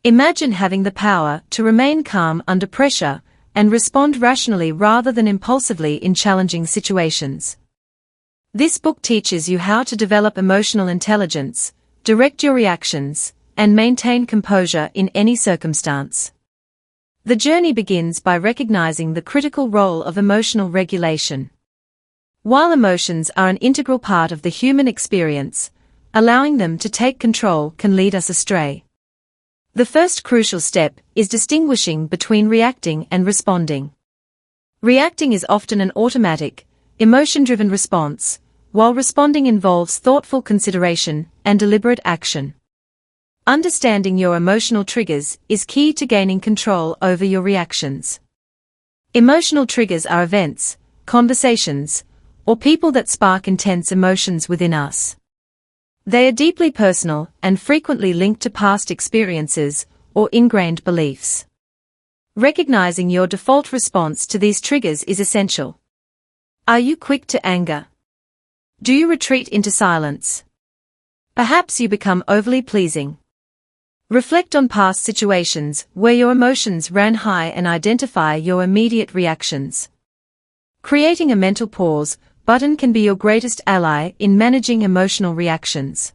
Imagine having the power to remain calm under pressure and respond rationally rather than impulsively in challenging situations. This book teaches you how to develop emotional intelligence, direct your reactions, and maintain composure in any circumstance. The journey begins by recognizing the critical role of emotional regulation. While emotions are an integral part of the human experience, allowing them to take control can lead us astray. The first crucial step is distinguishing between reacting and responding. Reacting is often an automatic, emotion-driven response, while responding involves thoughtful consideration and deliberate action. Understanding your emotional triggers is key to gaining control over your reactions. Emotional triggers are events, conversations, or people that spark intense emotions within us. They are deeply personal and frequently linked to past experiences or ingrained beliefs. Recognizing your default response to these triggers is essential. Are you quick to anger? Do you retreat into silence? Perhaps you become overly pleasing. Reflect on past situations where your emotions ran high and identify your immediate reactions. Creating a mental pause button can be your greatest ally in managing emotional reactions.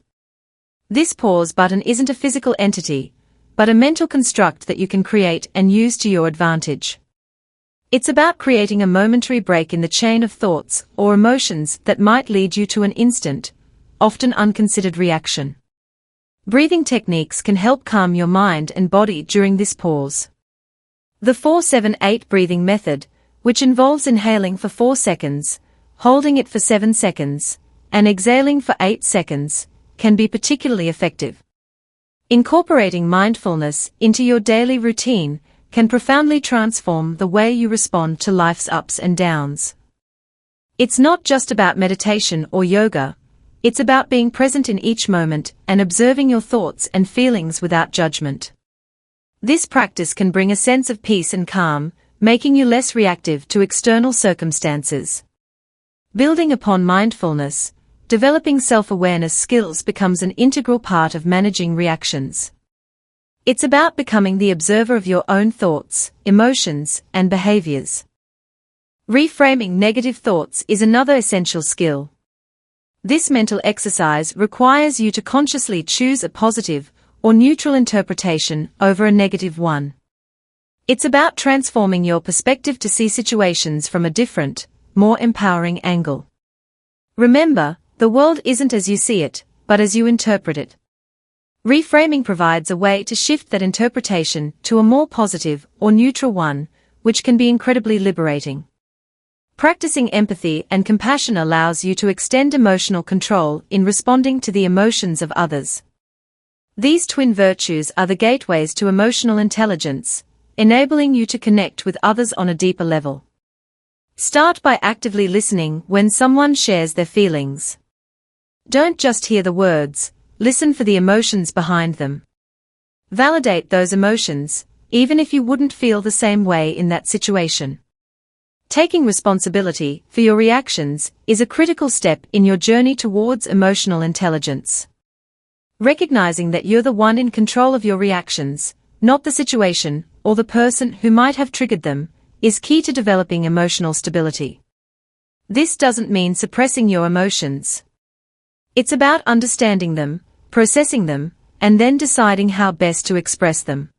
This pause button isn't a physical entity, but a mental construct that you can create and use to your advantage. It's about creating a momentary break in the chain of thoughts or emotions that might lead you to an instant, often unconsidered reaction. Breathing techniques can help calm your mind and body during this pause. The 4-7-8 breathing method, which involves inhaling for 4 seconds, holding it for 7 seconds, and exhaling for 8 seconds, can be particularly effective. Incorporating mindfulness into your daily routine can profoundly transform the way you respond to life's ups and downs. It's not just about meditation or yoga, it's about being present in each moment and observing your thoughts and feelings without judgment. This practice can bring a sense of peace and calm, making you less reactive to external circumstances. Building upon mindfulness, developing self-awareness skills becomes an integral part of managing reactions. It's about becoming the observer of your own thoughts, emotions, and behaviors. Reframing negative thoughts is another essential skill. This mental exercise requires you to consciously choose a positive or neutral interpretation over a negative one. It's about transforming your perspective to see situations from a different, more empowering angle. Remember, the world isn't as you see it, but as you interpret it. Reframing provides a way to shift that interpretation to a more positive or neutral one, which can be incredibly liberating. Practicing empathy and compassion allows you to extend emotional control in responding to the emotions of others. These twin virtues are the gateways to emotional intelligence, enabling you to connect with others on a deeper level. Start by actively listening when someone shares their feelings. Don't just hear the words, listen for the emotions behind them. Validate those emotions, even if you wouldn't feel the same way in that situation. Taking responsibility for your reactions is a critical step in your journey towards emotional intelligence. Recognizing that you're the one in control of your reactions, not the situation or the person who might have triggered them, is key to developing emotional stability. This doesn't mean suppressing your emotions. It's about understanding them, processing them, and then deciding how best to express them.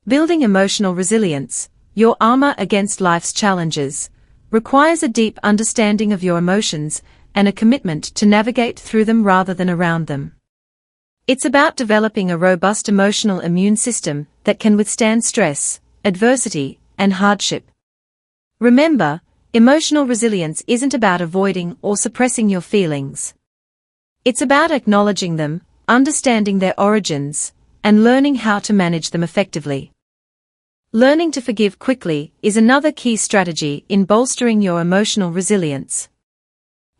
Building emotional resilience, your armor against life's challenges, requires a deep understanding of your emotions and a commitment to navigate through them rather than around them. It's about developing a robust emotional immune system that can withstand stress, adversity, and hardship. Remember, emotional resilience isn't about avoiding or suppressing your feelings. It's about acknowledging them, understanding their origins, and learning how to manage them effectively. Learning to forgive quickly is another key strategy in bolstering your emotional resilience.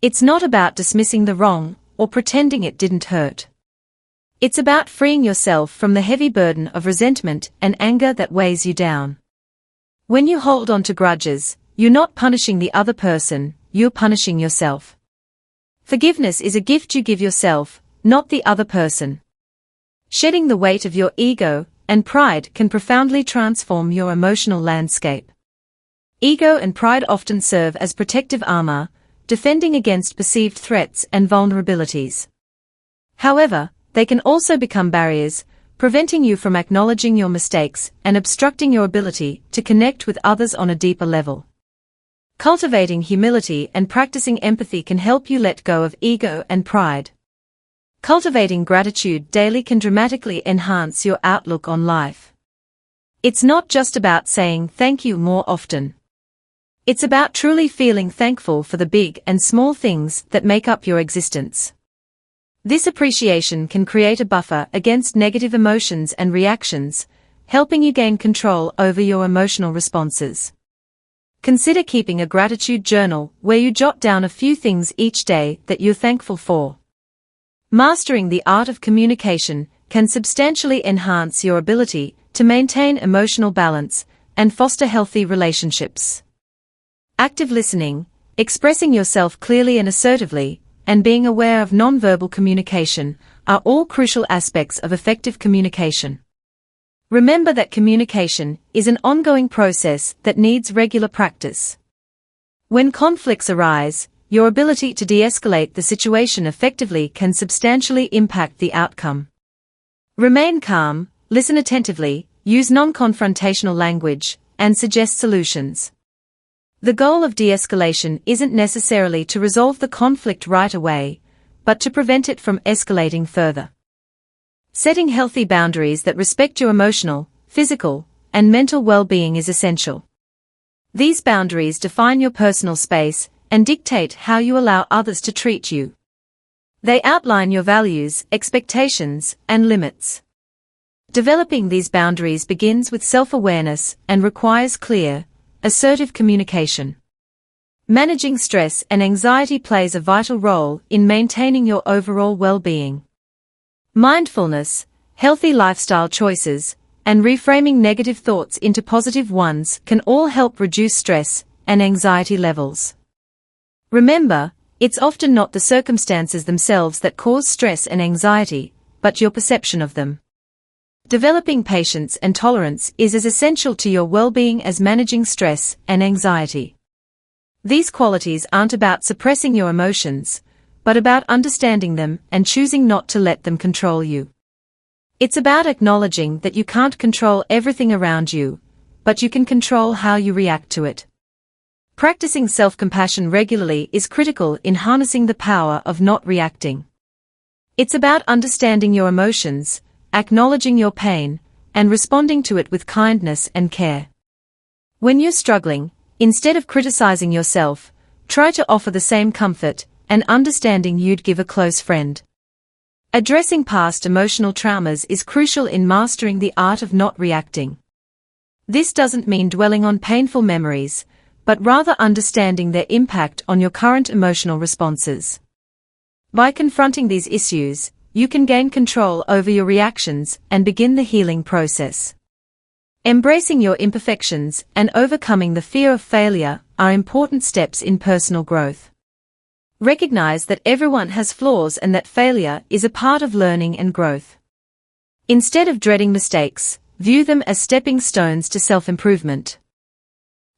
It's not about dismissing the wrong or pretending it didn't hurt. It's about freeing yourself from the heavy burden of resentment and anger that weighs you down. When you hold on to grudges, you're not punishing the other person, you're punishing yourself. Forgiveness is a gift you give yourself, not the other person. Shedding the weight of your ego, and pride can profoundly transform your emotional landscape. Ego and pride often serve as protective armor, defending against perceived threats and vulnerabilities. However, they can also become barriers, preventing you from acknowledging your mistakes and obstructing your ability to connect with others on a deeper level. Cultivating humility and practicing empathy can help you let go of ego and pride. Cultivating gratitude daily can dramatically enhance your outlook on life. It's not just about saying thank you more often. It's about truly feeling thankful for the big and small things that make up your existence. This appreciation can create a buffer against negative emotions and reactions, helping you gain control over your emotional responses. Consider keeping a gratitude journal where you jot down a few things each day that you're thankful for. Mastering the art of communication can substantially enhance your ability to maintain emotional balance and foster healthy relationships. Active listening, expressing yourself clearly and assertively, and being aware of nonverbal communication are all crucial aspects of effective communication. Remember that communication is an ongoing process that needs regular practice. When conflicts arise, your ability to de-escalate the situation effectively can substantially impact the outcome. Remain calm, listen attentively, use non-confrontational language, and suggest solutions. The goal of de-escalation isn't necessarily to resolve the conflict right away, but to prevent it from escalating further. Setting healthy boundaries that respect your emotional, physical, and mental well-being is essential. These boundaries define your personal space and dictate how you allow others to treat you. They outline your values, expectations, and limits. Developing these boundaries begins with self-awareness and requires clear, assertive communication. Managing stress and anxiety plays a vital role in maintaining your overall well-being. Mindfulness, healthy lifestyle choices, and reframing negative thoughts into positive ones can all help reduce stress and anxiety levels. Remember, it's often not the circumstances themselves that cause stress and anxiety, but your perception of them. Developing patience and tolerance is as essential to your well-being as managing stress and anxiety. These qualities aren't about suppressing your emotions, but about understanding them and choosing not to let them control you. It's about acknowledging that you can't control everything around you, but you can control how you react to it. Practicing self-compassion regularly is critical in harnessing the power of not reacting. It's about understanding your emotions, acknowledging your pain, and responding to it with kindness and care. When you're struggling, instead of criticizing yourself, try to offer the same comfort and understanding you'd give a close friend. Addressing past emotional traumas is crucial in mastering the art of not reacting. This doesn't mean dwelling on painful memories, but rather understanding their impact on your current emotional responses. By confronting these issues, you can gain control over your reactions and begin the healing process. Embracing your imperfections and overcoming the fear of failure are important steps in personal growth. Recognize that everyone has flaws and that failure is a part of learning and growth. Instead of dreading mistakes, view them as stepping stones to self-improvement.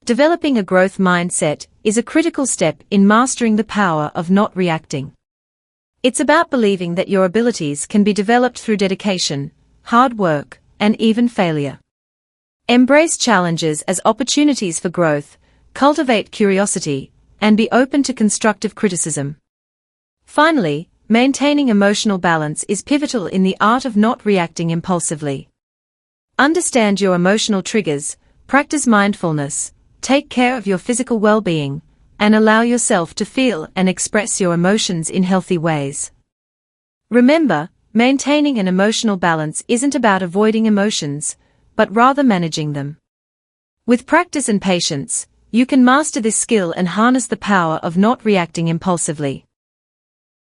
Developing a growth mindset is a critical step in mastering the power of not reacting. It's about believing that your abilities can be developed through dedication, hard work, and even failure. Embrace challenges as opportunities for growth, cultivate curiosity, and be open to constructive criticism. Finally, maintaining emotional balance is pivotal in the art of not reacting impulsively. Understand your emotional triggers, practice mindfulness, take care of your physical well-being, and allow yourself to feel and express your emotions in healthy ways. Remember, maintaining an emotional balance isn't about avoiding emotions, but rather managing them. With practice and patience, you can master this skill and harness the power of not reacting impulsively.